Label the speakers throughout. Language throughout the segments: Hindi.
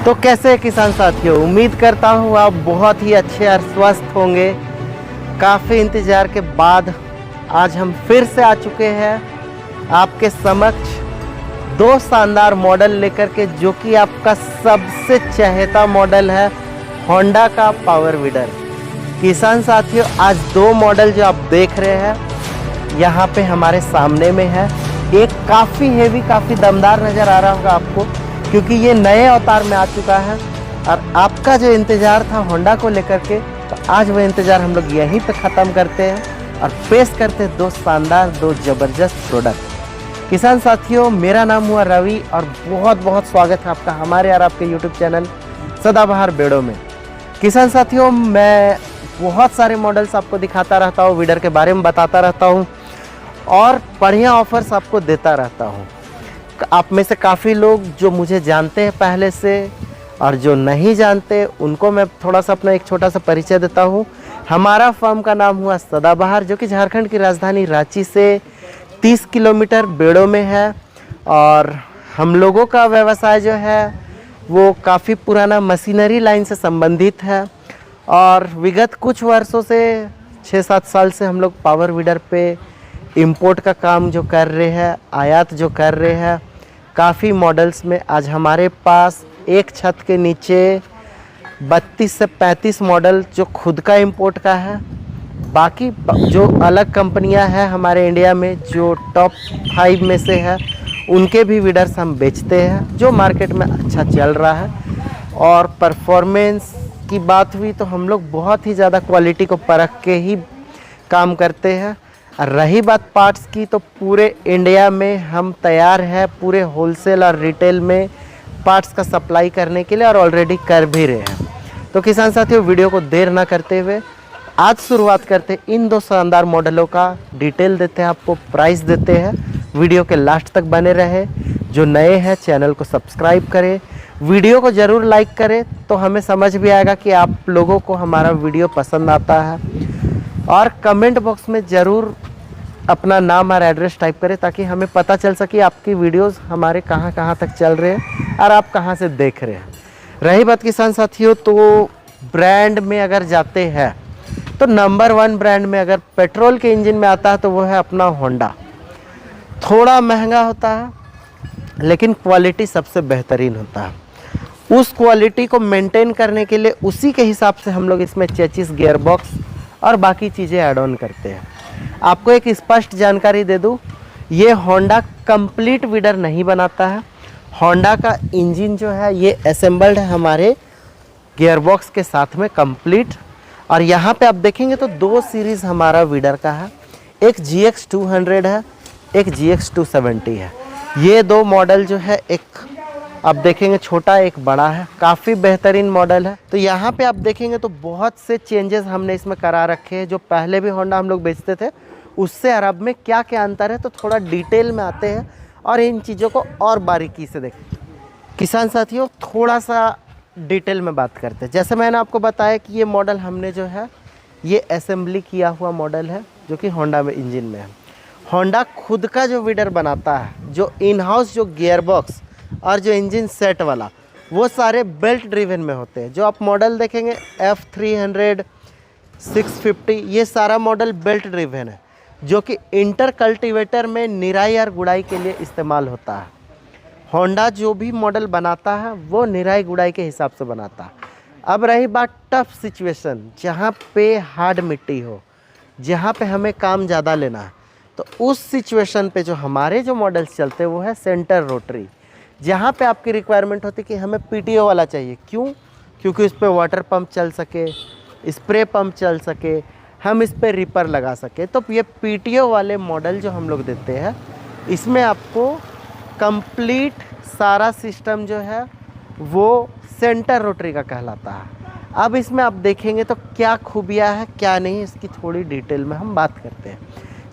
Speaker 1: तो कैसे हैं किसान साथियों, उम्मीद करता हूँ आप बहुत ही अच्छे और स्वस्थ होंगे। काफ़ी इंतज़ार के बाद आज हम फिर से आ चुके हैं आपके समक्ष दो शानदार मॉडल लेकर के, जो कि आपका सबसे चहेता मॉडल है होंडा का पावर वीडर। किसान साथियों, आज दो मॉडल जो आप देख रहे हैं यहाँ पे हमारे सामने में है। एक काफ़ी हेवी, काफ़ी दमदार नज़र आ रहा होगा आपको, क्योंकि ये नए अवतार में आ चुका है। और आपका जो इंतज़ार था होंडा को लेकर के, तो आज वो इंतज़ार हम लोग यहीं पे ख़त्म करते हैं और पेश करते हैं दो शानदार, दो ज़बरदस्त प्रोडक्ट। किसान साथियों, मेरा नाम हुआ रवि और बहुत बहुत स्वागत है आपका हमारे और आपके यूट्यूब चैनल सदाबहार बेड़ों में। किसान साथियों, मैं बहुत सारे मॉडल्स आपको दिखाता रहता हूँ, वीडर के बारे में बताता रहता हूँ और बढ़िया ऑफर्स आपको देता रहता हूँ। आप में से काफ़ी लोग जो मुझे जानते हैं पहले से और जो नहीं जानते, उनको मैं थोड़ा सा अपना एक छोटा सा परिचय देता हूँ। हमारा फर्म का नाम हुआ सदाबहार, जो कि झारखंड की राजधानी रांची से 30 किलोमीटर बेड़ों में है। और हम लोगों का व्यवसाय जो है वो काफ़ी पुराना मशीनरी लाइन से संबंधित है और विगत कुछ वर्षों से 6-7 साल से हम लोग पावर वीडर पे इंपोर्ट का काम जो कर रहे हैं, आयात जो कर रहे हैं काफ़ी मॉडल्स में। आज हमारे पास एक छत के नीचे 32 से 35 मॉडल जो खुद का इंपोर्ट का है। बाकी जो अलग कंपनियां हैं हमारे इंडिया में, जो टॉप 5 में से है, उनके भी वीडर्स हम बेचते हैं, जो मार्केट में अच्छा चल रहा है। और परफॉर्मेंस की बात हुई तो हम लोग बहुत ही ज़्यादा क्वालिटी को परख के ही काम करते हैं। और रही बात पार्ट्स की, तो पूरे इंडिया में हम तैयार हैं पूरे होलसेल और रिटेल में पार्ट्स का सप्लाई करने के लिए, और ऑलरेडी कर भी रहे हैं। तो किसान साथियों, वीडियो को देर ना करते हुए आज शुरुआत करते हैं इन दो शानदार मॉडलों का। डिटेल देते हैं आपको, प्राइस देते हैं। वीडियो के लास्ट तक बने रहे। जो नए हैं चैनल को सब्सक्राइब करें, वीडियो को ज़रूर लाइक करें, तो हमें समझ भी आएगा कि आप लोगों को हमारा वीडियो पसंद आता है। और कमेंट बॉक्स में ज़रूर अपना नाम और एड्रेस टाइप करें, ताकि हमें पता चल सके आपकी वीडियोस हमारे कहां कहां तक चल रहे हैं और आप कहां से देख रहे हैं। रही बात किसान साथियों, तो ब्रांड में अगर जाते हैं तो नंबर 1 ब्रांड में अगर पेट्रोल के इंजन में आता है तो वो है अपना होंडा। थोड़ा महंगा होता है लेकिन क्वालिटी सबसे बेहतरीन होता है। उस क्वालिटी को मेंटेन करने के लिए उसी के हिसाब से हम लोग इसमें चेचिस, गियर बॉक्स और बाकी चीज़ें ऐड ऑन करते हैं। आपको एक स्पष्ट जानकारी दे दूं, ये होंडा कंप्लीट वीडर नहीं बनाता है। होंडा का इंजन जो है ये असेंबल्ड है हमारे गियरबॉक्स के साथ में कंप्लीट। और यहाँ पे आप देखेंगे तो दो सीरीज़ हमारा वीडर का है, एक GX 200 है, एक GX 270 है। ये दो मॉडल जो है, एक आप देखेंगे छोटा, एक बड़ा है, काफ़ी बेहतरीन मॉडल है। तो यहाँ पे आप देखेंगे तो बहुत से चेंजेस हमने इसमें करा रखे हैं। जो पहले भी होंडा हम लोग बेचते थे उससे और अब में क्या क्या अंतर है, तो थोड़ा डिटेल में आते हैं और इन चीज़ों को और बारीकी से देखें। किसान साथियों, थोड़ा सा डिटेल में बात करते हैं। जैसे मैंने आपको बताया कि ये मॉडल हमने जो है ये असेंबली किया हुआ मॉडल है, जो कि होंडा में इंजन में है। होंडा खुद का जो वीडर बनाता है, जो इन हाउस जो गियर बॉक्स और जो इंजन सेट वाला, वो सारे बेल्ट ड्रिवन में होते हैं। जो आप मॉडल देखेंगे F300, 650, ये सारा मॉडल बेल्ट ड्रिवन है, जो कि इंटर कल्टीवेटर में निराई और गुड़ाई के लिए इस्तेमाल होता है। होंडा जो भी मॉडल बनाता है वो निराई गुड़ाई के हिसाब से बनाता है। अब रही बात टफ सिचुएशन, जहाँ पे हार्ड मिट्टी हो, जहाँ पे हमें काम ज़्यादा लेना है, तो उस सिचुएशन पे जो हमारे जो मॉडल्स चलते हैं वो है सेंटर रोटरी। जहाँ पे आपकी रिक्वायरमेंट होती है कि हमें PTO वाला चाहिए। क्यों? क्योंकि इस पर वाटर पंप चल सके, स्प्रे पंप चल सके, हम इस पर रिपर लगा सके। तो ये PTO वाले मॉडल जो हम लोग देते हैं, इसमें आपको कंप्लीट सारा सिस्टम जो है वो सेंटर रोटरी का कहलाता है। अब इसमें आप देखेंगे तो क्या खूबियाँ है क्या नहीं, इसकी थोड़ी डिटेल में हम बात करते हैं।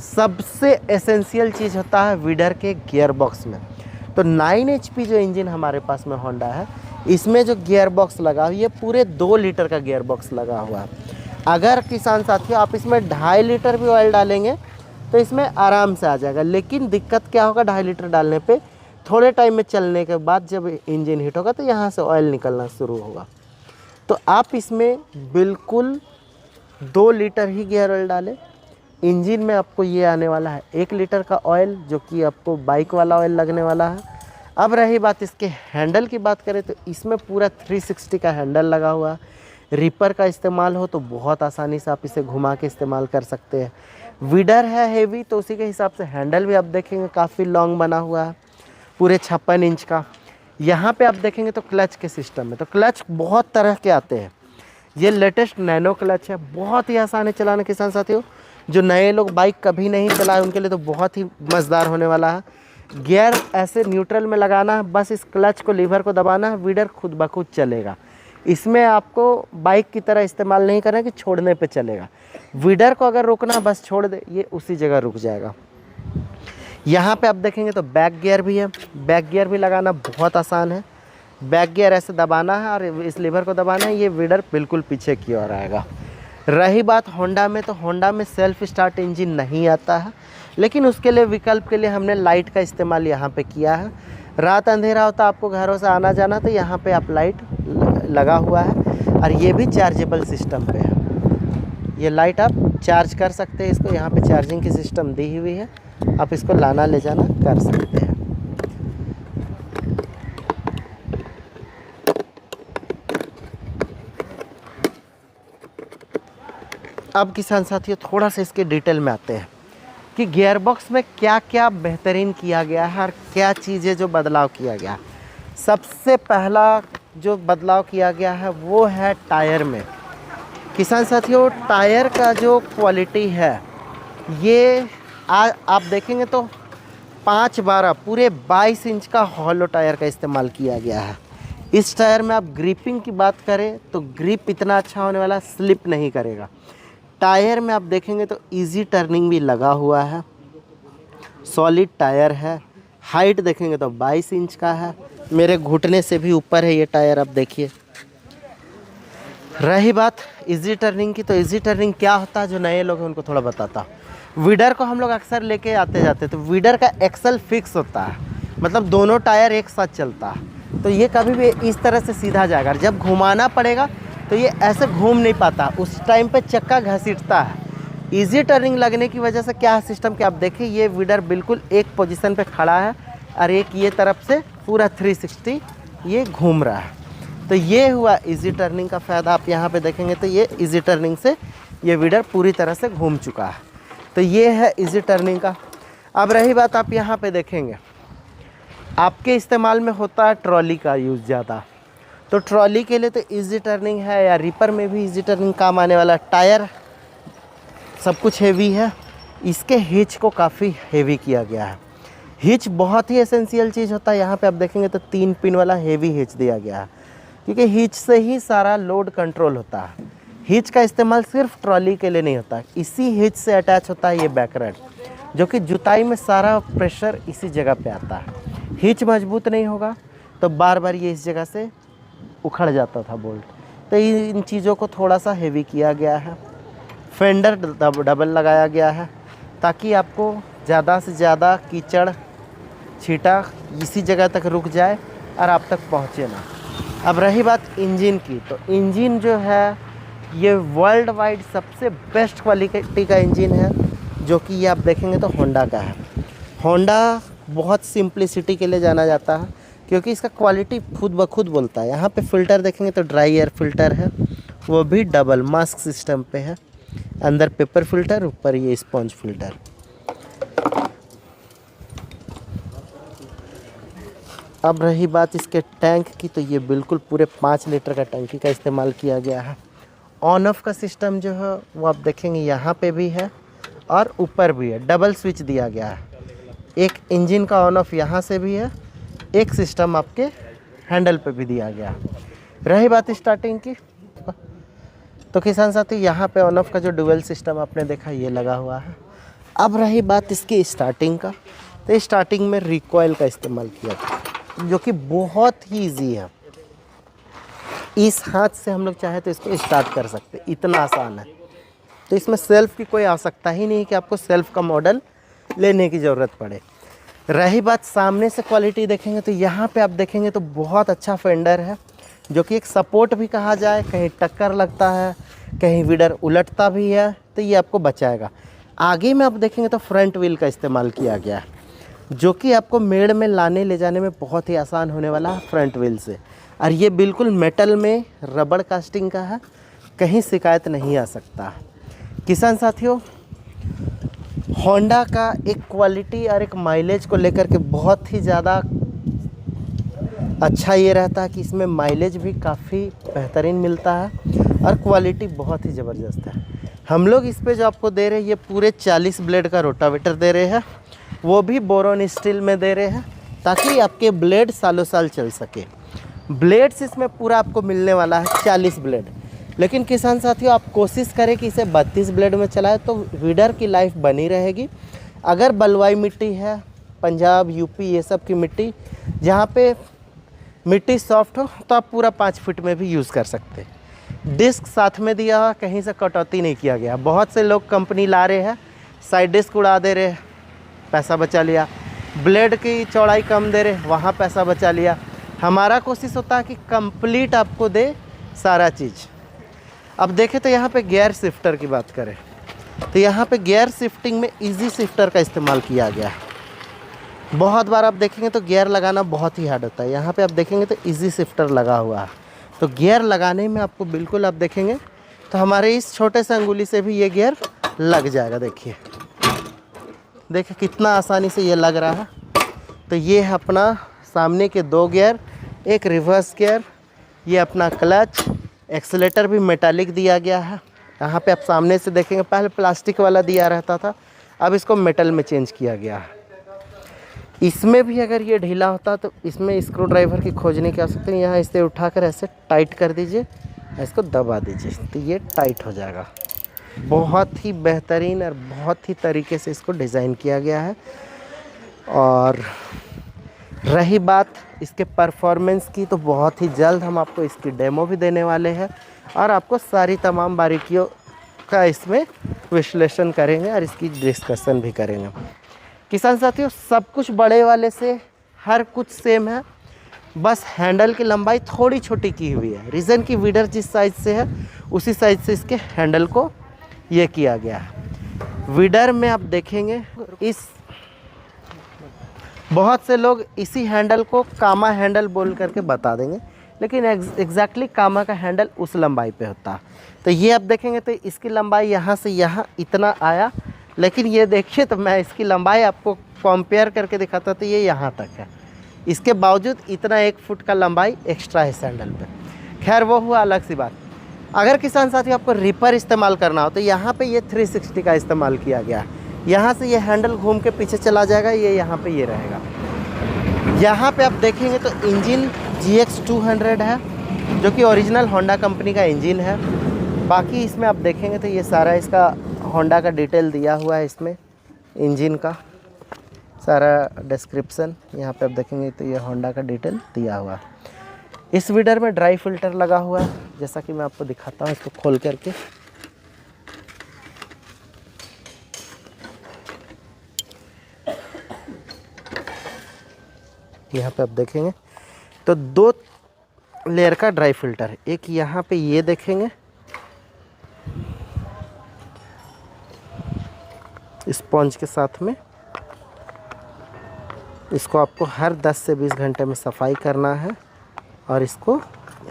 Speaker 1: सबसे एसेंशियल चीज़ होता है वीडर के गियर बॉक्स में। तो 9 HP जो इंजन हमारे पास में होंडा है, इसमें जो गियर बॉक्स लगा हुआ, ये पूरे 2 लीटर का गियर बॉक्स लगा हुआ है। अगर किसान साथियों आप इसमें 2.5 लीटर भी ऑयल डालेंगे तो इसमें आराम से आ जाएगा। लेकिन दिक्कत क्या होगा 2.5 लीटर डालने पे, थोड़े टाइम में चलने के बाद जब इंजन हीट होगा तो यहाँ से ऑयल निकलना शुरू होगा। तो आप इसमें बिल्कुल 2 लीटर ही गियर ऑयल डालें। इंजन में आपको ये आने वाला है 1 लीटर का ऑयल, जो कि आपको बाइक वाला ऑयल लगने वाला है। अब रही बात इसके हैंडल की बात करें तो इसमें पूरा 360 का हैंडल लगा हुआ है। रिपर का इस्तेमाल हो तो बहुत आसानी से आप इसे घुमा के इस्तेमाल कर सकते हैं। विडर है हेवी, तो उसी के हिसाब से हैंडल भी आप देखेंगे काफ़ी लॉन्ग बना हुआ है, पूरे 56 इंच का। यहाँ पे आप देखेंगे तो क्लच के सिस्टम में, तो क्लच बहुत तरह के आते हैं। ये लेटेस्ट नैनो क्लच है, बहुत ही आसान है चलाना किसान साथियों। जो नए लोग बाइक कभी नहीं चलाए उनके लिए तो बहुत ही मज़ेदार होने वाला है। गियर ऐसे न्यूट्रल में लगाना है, बस इस क्लच को लीवर को दबाना है, विडर खुद ब खुद चलेगा। इसमें आपको बाइक की तरह इस्तेमाल नहीं करना है कि छोड़ने पे चलेगा। विडर को अगर रोकना बस छोड़ दे, ये उसी जगह रुक जाएगा। यहाँ पे आप देखेंगे तो बैक गियर भी है। बैक गियर भी लगाना बहुत आसान है। बैक गियर ऐसे दबाना है और इस लीवर को दबाना है, ये विडर बिल्कुल पीछे की ओर आएगा। रही बात होंडा में, तो होंडा में सेल्फ स्टार्ट इंजन नहीं आता है, लेकिन उसके लिए विकल्प के लिए हमने लाइट का इस्तेमाल यहाँ पे किया है। रात अंधेरा होता आपको घरों से आना जाना, तो यहाँ पे आप लाइट लगा हुआ है और ये भी चार्जेबल सिस्टम पे है। ये लाइट आप चार्ज कर सकते हैं इसको, यहाँ पे चार्जिंग की सिस्टम दी हुई है, आप इसको लाना ले जाना कर सकते हैं। अब किसान साथियों थोड़ा सा इसके डिटेल में आते हैं कि गियर बॉक्स में क्या क्या बेहतरीन किया गया है और क्या चीज़ें जो बदलाव किया गया। सबसे पहला जो बदलाव किया गया है वो है टायर में। किसान साथियों टायर का जो क्वालिटी है ये आप देखेंगे तो 5/12 पूरे 22 इंच का हॉलो टायर का इस्तेमाल किया गया है। इस टायर में आप ग्रिपिंग की बात करें तो ग्रिप इतना अच्छा होने वाला, स्लिप नहीं करेगा। टायर में आप देखेंगे तो इजी टर्निंग भी लगा हुआ है, सॉलिड टायर है। हाइट देखेंगे तो 22 इंच का है, मेरे घुटने से भी ऊपर है ये टायर, आप देखिए। रही बात इजी टर्निंग की, तो इजी टर्निंग क्या होता है जो नए लोग हैं उनको थोड़ा बताता। विडर को हम लोग अक्सर लेके आते जाते, तो विडर का एक्सल फिक्स होता है, मतलब दोनों टायर एक साथ चलता है, तो ये कभी भी इस तरह से सीधा जाएगा। जब घुमाना पड़ेगा तो ये ऐसे घूम नहीं पाता, उस टाइम पे चक्का घसीटता है। इजी टर्निंग लगने की वजह से क्या सिस्टम कि आप देखिए ये विडर बिल्कुल एक पोजीशन पे खड़ा है और एक ये तरफ से पूरा 360 ये घूम रहा है। तो ये हुआ इजी टर्निंग का फ़ायदा। आप यहाँ पे देखेंगे तो ये इजी टर्निंग से ये विडर पूरी तरह से घूम चुका है, तो ये है इजी टर्निंग का। अब रही बात आप यहाँ पे देखेंगे आपके इस्तेमाल में होता है ट्रॉली का यूज़ ज़्यादा, तो ट्रॉली के लिए तो इजी टर्निंग है, या रिपर में भी इजी टर्निंग काम आने वाला। टायर सब कुछ हेवी है, इसके हिच को काफ़ी हेवी किया गया है। हिच बहुत ही एसेंशियल चीज़ होता है। यहाँ पे आप देखेंगे तो 3 पिन वाला हेवी हिच दिया गया है, क्योंकि हिच से ही सारा लोड कंट्रोल होता है। हिच का इस्तेमाल सिर्फ ट्रॉली के लिए नहीं होता, इसी हिच से अटैच होता है ये बैकरेड, जो कि जुताई में सारा प्रेशर इसी जगह पे आता है। हिच मजबूत नहीं होगा तो बार बार ये इस जगह से उखड़ जाता था बोल्ट, तो इन चीज़ों को थोड़ा सा हेवी किया गया है। फेंडर डबल लगाया गया है ताकि आपको ज़्यादा से ज़्यादा कीचड़ छीटा इसी जगह तक रुक जाए और आप तक पहुँचे ना। अब रही बात इंजन की, तो इंजन जो है ये वर्ल्ड वाइड सबसे बेस्ट क्वालिटी का इंजन है, जो कि ये आप देखेंगे तो होंडा का है। होंडा बहुत सिंप्लिसिटी के लिए जाना जाता है, क्योंकि इसका क्वालिटी खुद ब खुद बोलता है। यहाँ पे फ़िल्टर देखेंगे तो ड्राई एयर फ़िल्टर है, वो भी डबल मास्क सिस्टम पे है। अंदर पेपर फिल्टर, ऊपर ये स्पॉन्ज फिल्टर। अब रही बात इसके टैंक की, तो ये बिल्कुल पूरे 5 लीटर का टंकी का इस्तेमाल किया गया है। ऑन ऑफ का सिस्टम जो है वो आप देखेंगे यहाँ पे भी है और ऊपर भी है, डबल स्विच दिया गया है। एक इंजन का ऑन ऑफ यहाँ से भी है, एक सिस्टम आपके हैंडल पे भी दिया गया। रही बात स्टार्टिंग की, तो किसान साथी यहाँ पे ऑन ऑफ का जो डुअल सिस्टम आपने देखा ये लगा हुआ है। अब रही बात इसकी स्टार्टिंग का, तो स्टार्टिंग में रिकॉइल का इस्तेमाल किया था, जो कि बहुत ही ईजी है। इस हाथ से हम लोग चाहे तो इसको स्टार्ट कर सकते, इतना आसान है। तो इसमें सेल्फ की कोई आवश्यकता ही नहीं कि आपको सेल्फ का मॉडल लेने की ज़रूरत पड़े। रही बात सामने से क्वालिटी देखेंगे तो यहाँ पे आप देखेंगे तो बहुत अच्छा फेंडर है, जो कि एक सपोर्ट भी कहा जाए। कहीं टक्कर लगता है, कहीं विडर उलटता भी है तो ये आपको बचाएगा। आगे में आप देखेंगे तो फ्रंट व्हील का इस्तेमाल किया गया है, जो कि आपको मेड़ में लाने ले जाने में बहुत ही आसान होने वाला है फ्रंट व्हील से। और ये बिल्कुल मेटल में रबड़ कास्टिंग का है, कहीं शिकायत नहीं आ सकता। किसान साथियों, होंडा का एक क्वालिटी और एक माइलेज को लेकर के बहुत ही ज़्यादा अच्छा ये रहता है कि इसमें माइलेज भी काफ़ी बेहतरीन मिलता है और क्वालिटी बहुत ही ज़बरदस्त है। हम लोग इस पे जो आपको दे रहे हैं ये पूरे 40 ब्लेड का रोटावेटर दे रहे हैं, वो भी बोरोन स्टील में दे रहे हैं, ताकि आपके ब्लेड सालों साल चल सके। ब्लेड्स इसमें पूरा आपको मिलने वाला है 40 ब्लेड। लेकिन किसान साथियों, आप कोशिश करें कि इसे 32 ब्लेड में चलाएं तो वीडर की लाइफ बनी रहेगी। अगर बलुआई मिट्टी है, पंजाब यूपी ये सब की मिट्टी, जहाँ पे मिट्टी सॉफ्ट हो, तो आप पूरा 5 फीट में भी यूज़ कर सकते हैं। डिस्क साथ में दिया हुआ, कहीं से कटौती नहीं किया गया। बहुत से लोग कंपनी ला रहे हैं, साइड डिस्क उड़ा दे रहे हैं, पैसा बचा लिया। ब्लेड की चौड़ाई कम दे रहे, वहाँ पैसा बचा लिया। हमारा कोशिश होता है कि कंप्लीट आपको दे सारा चीज़। अब देखें तो यहाँ पे गियर शिफ्टर की बात करें तो यहाँ पे गियर शिफ्टिंग में इजी शिफ्टर का इस्तेमाल किया गया है। बहुत बार आप देखेंगे तो गियर लगाना बहुत ही हार्ड होता है, यहाँ पे आप देखेंगे तो इजी शिफ्टर लगा हुआ है। तो गियर लगाने में आपको बिल्कुल, आप देखेंगे तो हमारे इस छोटे से अंगुली से भी ये गियर लग जाएगा। देखिए कितना आसानी से ये लग रहा है। तो ये है अपना सामने के 2 गियर, एक रिवर्स गियर, ये अपना क्लच। एक्सीलेटर भी मेटालिक दिया गया है। यहाँ पे आप सामने से देखेंगे, पहले प्लास्टिक वाला दिया रहता था, अब इसको मेटल में चेंज किया गया है। इसमें भी अगर ये ढीला होता तो इसमें स्क्रू ड्राइवर की खोजने की आवश्यकता नहीं। यहाँ इसे उठाकर ऐसे टाइट कर दीजिए, इसको दबा दीजिए तो ये टाइट हो जाएगा। बहुत ही बेहतरीन और बहुत ही तरीके से इसको डिज़ाइन किया गया है। और रही बात इसके परफॉर्मेंस की, तो बहुत ही जल्द हम आपको इसकी डेमो भी देने वाले हैं और आपको सारी तमाम बारीकियों का इसमें विश्लेषण करेंगे और इसकी डिस्कशन भी करेंगे। किसान साथियों, सब कुछ बड़े वाले से हर कुछ सेम है, बस हैंडल की लंबाई थोड़ी छोटी की हुई है। रीज़न की वीडर जिस साइज़ से है उसी साइज़ से इसके हैंडल को ये किया गया है। वीडर में आप देखेंगे बहुत से लोग इसी हैंडल को कामा हैंडल बोल करके बता देंगे, लेकिन एग्जैक्टली कामा का हैंडल उस लंबाई पे होता है। तो ये आप देखेंगे तो इसकी लंबाई यहाँ से यहाँ इतना आया, लेकिन ये देखिए तो मैं इसकी लंबाई आपको कंपेयर करके दिखाता तो ये यहाँ तक है। इसके बावजूद इतना 1 फुट का लंबाई एक्स्ट्रा है इस हैंडल पे। खैर वो हुआ अलग सी बात। अगर किसान साथी आपको रिपर इस्तेमाल करना हो तो यहाँ पे ये 360 का इस्तेमाल किया गया है। यहाँ से ये हैंडल घूम के पीछे चला जाएगा, ये यहाँ पे ये रहेगा। यहाँ पे आप देखेंगे तो इंजन GX 200 है, जो कि ओरिजिनल होंडा कंपनी का इंजन है। बाकी इसमें आप देखेंगे तो ये सारा इसका होंडा का डिटेल दिया हुआ है, इसमें इंजन का सारा डिस्क्रिप्शन यहाँ पे आप देखेंगे तो ये होंडा का डिटेल दिया हुआ है। इस वीडर में ड्राई फिल्टर लगा हुआ है, जैसा कि मैं आपको दिखाता हूँ इसको खोल करके। यहाँ पे आप देखेंगे तो 2 लेयर का ड्राई फिल्टर है। एक यहाँ पे ये देखेंगे स्पंज के साथ में, इसको आपको हर 10 से 20 घंटे में सफाई करना है और इसको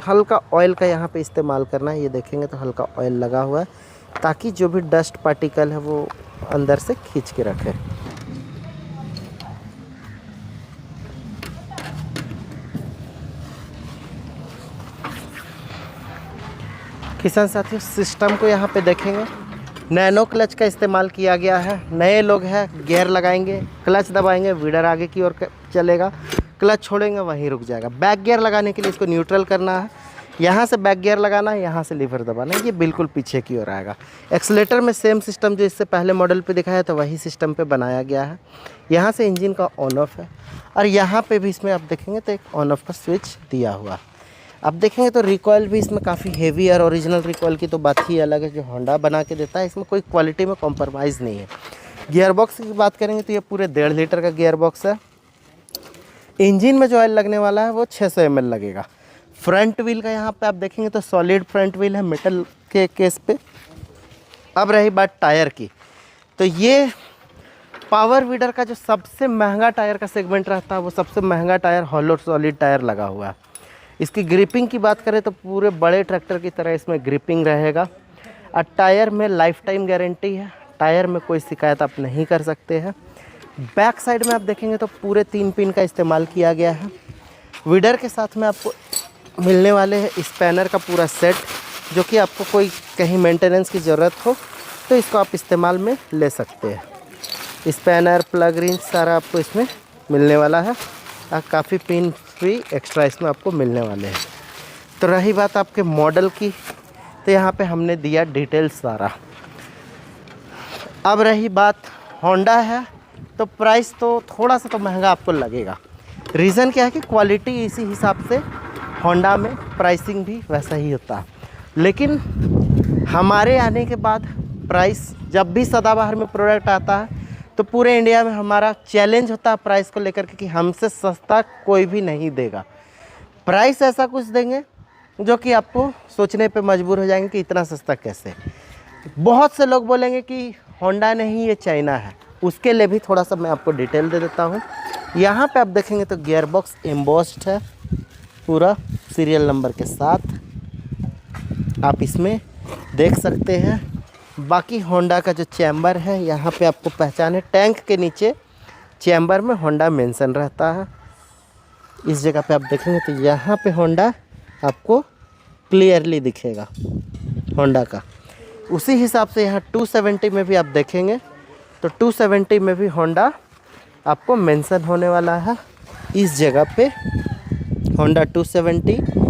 Speaker 1: हल्का ऑयल का यहाँ पे इस्तेमाल करना है। ये देखेंगे तो हल्का ऑयल लगा हुआ है, ताकि जो भी डस्ट पार्टिकल है वो अंदर से खींच के रखे। किसान साथियों, सिस्टम को यहाँ पे देखेंगे, नैनो क्लच का इस्तेमाल किया गया है। नए लोग हैं, गियर लगाएंगे, क्लच दबाएंगे, वीडर आगे की ओर चलेगा, क्लच छोड़ेंगे वहीं रुक जाएगा। बैक गियर लगाने के लिए इसको न्यूट्रल करना है, यहाँ से बैक गियर लगाना है, यहाँ से लीवर दबाना है, ये बिल्कुल पीछे की ओर आएगा। एक्सीलेटर में सेम सिस्टम जो इससे पहले मॉडल पे दिखाया था वही सिस्टम पे बनाया गया है। यहाँ से इंजन का ऑन ऑफ है और यहाँ पे भी इसमें आप देखेंगे तो एक ऑन ऑफ का स्विच दिया हुआ है। अब देखेंगे तो रिकॉयल भी इसमें काफ़ी हेवी और ओरिजिनल रिकॉयल की तो बात ही अलग है, जो होंडा बना के देता है। इसमें कोई क्वालिटी में कॉम्प्रोमाइज़ नहीं है। गियर बॉक्स की बात करेंगे तो ये पूरे 1.5 लीटर का गियर बॉक्स है। इंजन में जो ऑयल लगने वाला है वो 600 ml लगेगा। फ्रंट व्हील का यहाँ पे आप देखेंगे तो सॉलिड फ्रंट व्हील है मेटल के केस पे। अब रही बात टायर की, तो ये पावर वीडर का जो सबसे महंगा टायर का सेगमेंट रहता है वो सबसे महंगा टायर हॉलो सॉलिड टायर लगा हुआ है। इसकी ग्रिपिंग की बात करें तो पूरे बड़े ट्रैक्टर की तरह इसमें ग्रिपिंग रहेगा। और टायर में लाइफ टाइम गारंटी है, टायर में कोई शिकायत आप नहीं कर सकते हैं। बैक साइड में आप देखेंगे तो पूरे 3 पिन का इस्तेमाल किया गया है। वीडर के साथ में आपको मिलने वाले हैं स्पैनर का पूरा सेट, जो कि आपको कोई कहीं मेंटेनेंस की ज़रूरत हो तो इसको आप इस्तेमाल में ले सकते हैं। स्पैनर प्लग रिंच सारा आपको इसमें मिलने वाला है और काफ़ी पिन फ्री एक्स्ट्रा इसमें आपको मिलने वाले हैं। तो रही बात आपके मॉडल की, तो यहाँ पे हमने दिया डिटेल्स सारा। अब रही बात होंडा है, तो प्राइस तो थोड़ा सा तो महंगा आपको लगेगा। रीज़न क्या है कि क्वालिटी इसी हिसाब से होंडा में प्राइसिंग भी वैसा ही होता है। लेकिन हमारे आने के बाद प्राइस, जब भी सदाबहार में प्रोडक्ट आता है तो पूरे इंडिया में हमारा चैलेंज होता है प्राइस को लेकर के कि हमसे सस्ता कोई भी नहीं देगा। प्राइस ऐसा कुछ देंगे जो कि आपको सोचने पे मजबूर हो जाएंगे कि इतना सस्ता कैसे। बहुत से लोग बोलेंगे कि होंडा नहीं ये चाइना है, उसके लिए भी थोड़ा सा मैं आपको डिटेल दे देता हूँ। यहाँ पे आप देखेंगे तो गियर बॉक्स एम्बोस्ड है पूरा सीरियल नंबर के साथ, आप इसमें देख सकते हैं। बाकी होंडा का जो चैम्बर है यहाँ पे आपको पहचान है, टैंक के नीचे चैम्बर में होंडा मेंशन रहता है। इस जगह पे आप देखेंगे तो यहाँ पे होंडा आपको क्लियरली दिखेगा होंडा का। उसी हिसाब से यहाँ 270 में भी आप देखेंगे तो 270 में भी होंडा आपको मेंशन होने वाला है इस जगह पे, होंडा 270।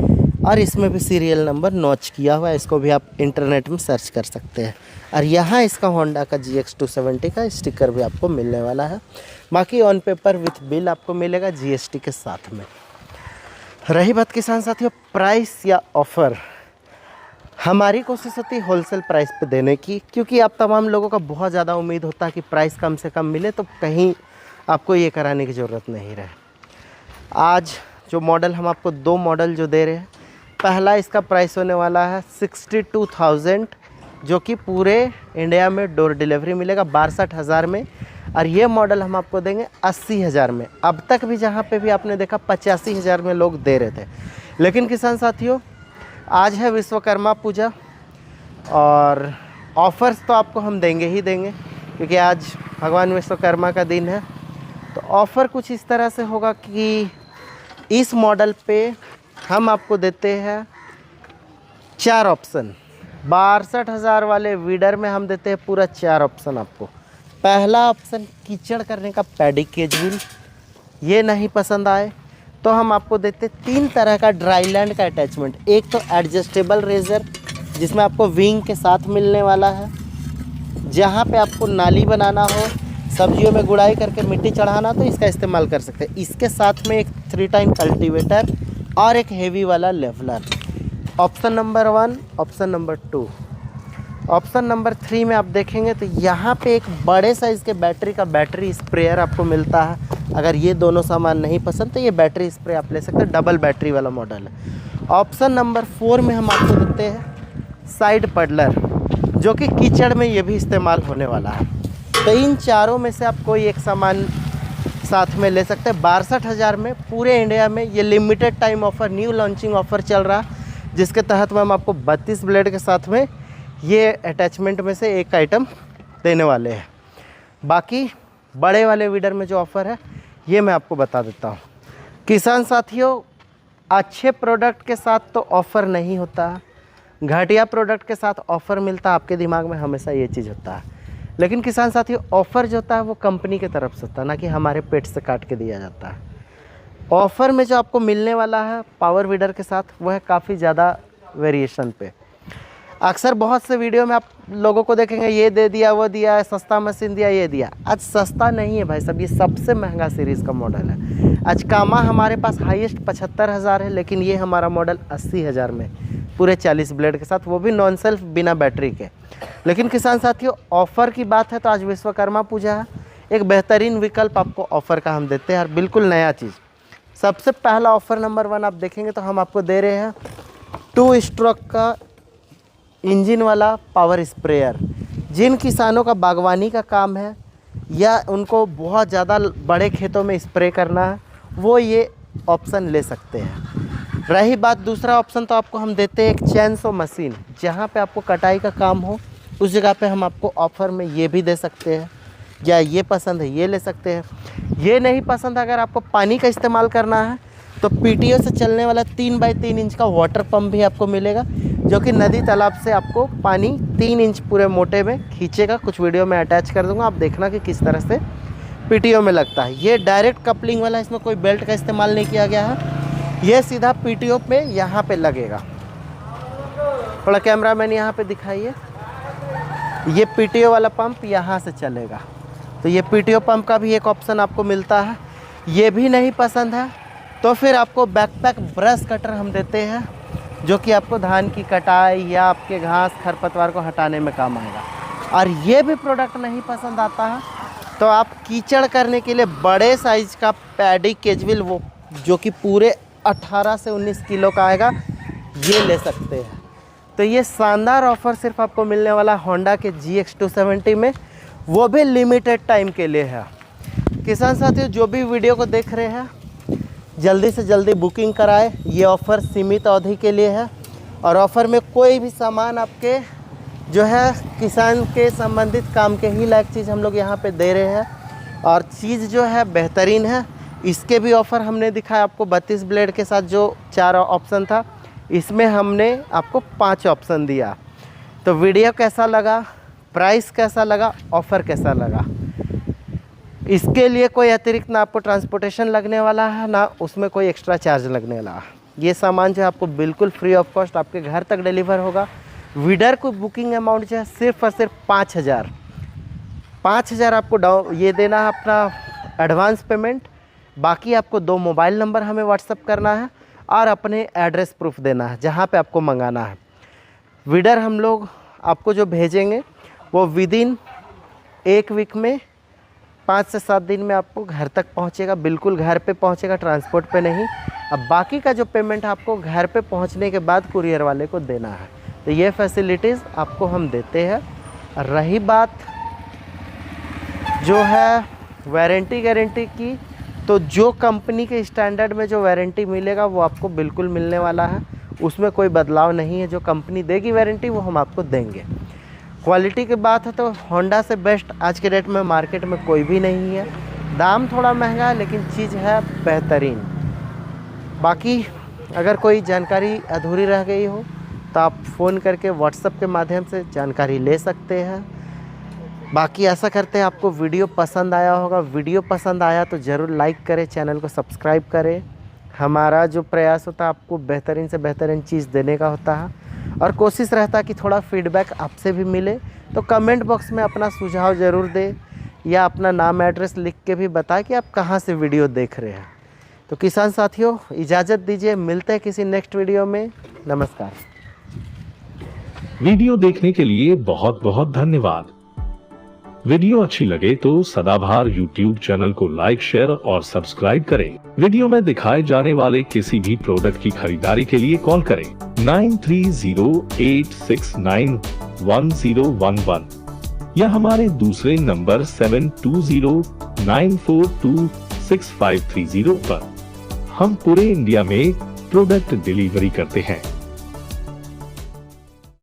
Speaker 1: और इसमें भी सीरियल नंबर नॉच किया हुआ है, इसको भी आप इंटरनेट में सर्च कर सकते हैं। और यहाँ इसका होंडा का GX 270 का स्टिकर भी आपको मिलने वाला है। बाकी ऑन पेपर विथ बिल आपको मिलेगा GST के साथ में। रही बात किसान साथियों प्राइस या ऑफ़र, हमारी कोशिश होती है होलसेल प्राइस पे देने की, क्योंकि आप तमाम लोगों का बहुत ज़्यादा उम्मीद होता है कि प्राइस कम से कम मिले, तो कहीं आपको ये कराने की ज़रूरत नहीं रहे। आज जो मॉडल हम आपको 2 मॉडल जो दे रहे हैं, पहला इसका प्राइस होने वाला है 62,000, जो कि पूरे इंडिया में डोर डिलीवरी मिलेगा 62,000 में। और ये मॉडल हम आपको देंगे 80,000 में। अब तक भी जहाँ पे भी आपने देखा 85,000 में लोग दे रहे थे। लेकिन किसान साथियों आज है विश्वकर्मा पूजा और ऑफ़र्स तो आपको हम देंगे ही देंगे, क्योंकि आज भगवान विश्वकर्मा का दिन है। तो ऑफ़र कुछ इस तरह से होगा कि इस मॉडल पे हम आपको देते हैं 4 ऑप्शन। 62,000 वाले वीडर में हम देते हैं पूरा 4 ऑप्शन आपको। पहला ऑप्शन कीचड़ करने का पैडी केज व्हील, ये नहीं पसंद आए तो हम आपको देते 3 तरह का ड्राई लैंड का अटैचमेंट। एक तो एडजस्टेबल रेजर जिसमें आपको विंग के साथ मिलने वाला है, जहाँ पे आपको नाली बनाना हो, सब्जियों में गुड़ाई करके मिट्टी चढ़ाना तो इसका इस्तेमाल कर सकते हैं। इसके साथ में एक 3 टाइम कल्टीवेटर और एक हेवी वाला leveller. Option number 1, option number 2। Option number 3 में आप देखेंगे तो यहाँ पे एक बड़े साइज़ के बैटरी स्प्रेयर आपको मिलता है। अगर ये दोनों सामान नहीं पसंद तो ये बैटरी स्प्रे आप ले सकते हैं, डबल बैटरी वाला मॉडल है। ऑप्शन नंबर 4 में हम आपको देते हैं साइड पडलर, जो कि कीचड़ में ये भी इस्तेमाल होने वाला है। तो इन चारों में से आप कोई एक सामान साथ में ले सकते हैं 62,000 में। पूरे इंडिया में ये limited time offer, new launching offer चल रहा, जिसके तहत में हम आपको 32 ब्लेड के साथ में ये अटैचमेंट में से एक आइटम देने वाले हैं। बाकी बड़े वाले वीडर में जो ऑफ़र है ये मैं आपको बता देता हूँ। किसान साथियों अच्छे प्रोडक्ट के साथ तो ऑफ़र नहीं होता, घटिया प्रोडक्ट के साथ ऑफ़र मिलता, आपके दिमाग में हमेशा ये चीज़ होता है। लेकिन किसान साथियों ऑफ़र जो होता है वो कंपनी की तरफ से होता है, ना कि हमारे पेट से काट के दिया जाता है। ऑफ़र में जो आपको मिलने वाला है पावर वीडर के साथ वो है काफ़ी ज़्यादा वेरिएशन पे। अक्सर बहुत से वीडियो में आप लोगों को देखेंगे ये दे दिया, वो दिया, सस्ता मशीन दिया, ये दिया। आज सस्ता नहीं है भाई साहब, ये सबसे महंगा सीरीज़ का मॉडल है। आज कामा हमारे पास हाईएस्ट 75,000 है, लेकिन ये हमारा मॉडल 80,000 में पूरे 40 ब्लेड के साथ, वो भी नॉन सेल्फ बिना बैटरी के। लेकिन किसान साथियों, ऑफ़र की बात है तो आज विश्वकर्मा पूजा है, एक बेहतरीन विकल्प आपको ऑफ़र का हम देते हैं और बिल्कुल नया चीज़। सबसे पहला ऑफ़र नंबर 1 आप देखेंगे तो हम आपको दे रहे हैं 2 स्ट्रोक का इंजन वाला पावर स्प्रेयर। जिन किसानों का बागवानी का काम है या उनको बहुत ज़्यादा बड़े खेतों में स्प्रे करना है, वो ये ऑप्शन ले सकते हैं। रही बात दूसरा ऑप्शन, तो आपको हम देते हैं एक चैनसो मशीन। जहाँ पे आपको कटाई का काम हो उस जगह पे हम आपको ऑफ़र में ये भी दे सकते हैं, या ये पसंद है ये ले सकते हैं। ये नहीं पसंद, अगर आपको पानी का इस्तेमाल करना है तो पीटीओ से चलने वाला 3x3 इंच का वाटर पंप भी आपको मिलेगा, जो कि नदी तालाब से आपको पानी 3 इंच पूरे मोटे में खींचेगा। कुछ वीडियो में अटैच कर दूंगा, आप देखना कि किस तरह से पीटीओ में लगता है। ये डायरेक्ट कपलिंग वाला, इसमें कोई बेल्ट का इस्तेमाल नहीं किया गया है। ये सीधा पीटीओ पे यहाँ पे लगेगा। थोड़ा कैमरामैन यहाँ पे दिखाइए, ये पीटीओ वाला पंप यहाँ से चलेगा। तो ये पीटीओ पंप का भी एक ऑप्शन आपको मिलता है। ये भी नहीं पसंद है तो फिर आपको बैकपैक ब्रश कटर हम देते हैं, जो कि आपको धान की कटाई या आपके घास खरपतवार को हटाने में काम आएगा। और ये भी प्रोडक्ट नहीं पसंद आता है तो आप कीचड़ करने के लिए बड़े साइज़ का पैडी केजविल, वो जो कि पूरे 18 से 19 किलो का आएगा, ये ले सकते हैं। तो ये शानदार ऑफ़र सिर्फ आपको मिलने वाला होंडा के GX270 में, वो भी लिमिटेड टाइम के लिए है। किसान साथियों, जो भी वीडियो को देख रहे हैं जल्दी से जल्दी बुकिंग कराए। ये ऑफ़र सीमित अवधि के लिए है और ऑफ़र में कोई भी सामान आपके जो है किसान के संबंधित काम के ही लायक चीज़ हम लोग यहाँ पे दे रहे हैं, और चीज़ जो है बेहतरीन है। इसके भी ऑफ़र हमने दिखाया आपको 32 ब्लेड के साथ, जो 4 ऑप्शन था, इसमें हमने आपको 5 ऑप्शन दिया। तो वीडियो कैसा लगा, प्राइस कैसा लगा, ऑफ़र कैसा लगा, इसके लिए कोई अतिरिक्त ना आपको ट्रांसपोर्टेशन लगने वाला है, ना उसमें कोई एक्स्ट्रा चार्ज लगने वाला है। ये सामान जो है आपको बिल्कुल फ्री ऑफ कॉस्ट आपके घर तक डिलीवर होगा। वीडर को बुकिंग अमाउंट जो है सिर्फ और सिर्फ 5,000 आपको ये देना है अपना एडवांस पेमेंट। बाकी आपको 2 मोबाइल नंबर हमें व्हाट्सअप करना है और अपने एड्रेस प्रूफ देना है जहाँ पे आपको मंगाना है। वीडर हम लोग आपको जो भेजेंगे वो विदिन 1 वीक में 5 से 7 दिन में आपको घर तक पहुंचेगा, बिल्कुल घर पे पहुंचेगा, ट्रांसपोर्ट पे नहीं। अब बाकी का जो पेमेंट आपको घर पे पहुंचने के बाद कुरियर वाले को देना है। तो ये फैसिलिटीज़ आपको हम देते हैं। रही बात जो है वारंटी गारंटी की, तो जो कंपनी के स्टैंडर्ड में जो वारंटी मिलेगा वो आपको बिल्कुल मिलने वाला है, उसमें कोई बदलाव नहीं है। जो कंपनी देगी वारंटी वो हम आपको देंगे। क्वालिटी की बात है तो होंडा से बेस्ट आज के डेट में मार्केट में कोई भी नहीं है। दाम थोड़ा महंगा है लेकिन चीज़ है बेहतरीन। बाकी अगर कोई जानकारी अधूरी रह गई हो तो आप फ़ोन करके व्हाट्सएप के माध्यम से जानकारी ले सकते हैं। बाकी ऐसा करते हैं, आपको वीडियो पसंद आया होगा। वीडियो पसंद आया तो ज़रूर लाइक करें, चैनल को सब्सक्राइब करें। हमारा जो प्रयास होता है आपको बेहतरीन से बेहतरीन चीज़ देने का होता है, और कोशिश रहता है कि थोड़ा फीडबैक आपसे भी मिले। तो कमेंट बॉक्स में अपना सुझाव ज़रूर दें, या अपना नाम एड्रेस लिख के भी बताएं कि आप कहाँ से वीडियो देख रहे हैं। तो किसान साथियों, इजाज़त दीजिए, मिलते हैं किसी नेक्स्ट वीडियो में। नमस्कार।
Speaker 2: वीडियो देखने के लिए बहुत बहुत धन्यवाद। वीडियो अच्छी लगे तो सदाबहार YouTube चैनल को लाइक, शेयर और सब्सक्राइब करें। वीडियो में दिखाए जाने वाले किसी भी प्रोडक्ट की खरीदारी के लिए कॉल करें 9308691011 या हमारे दूसरे नंबर 7209426530 पर। हम पूरे इंडिया में प्रोडक्ट डिलीवरी करते हैं।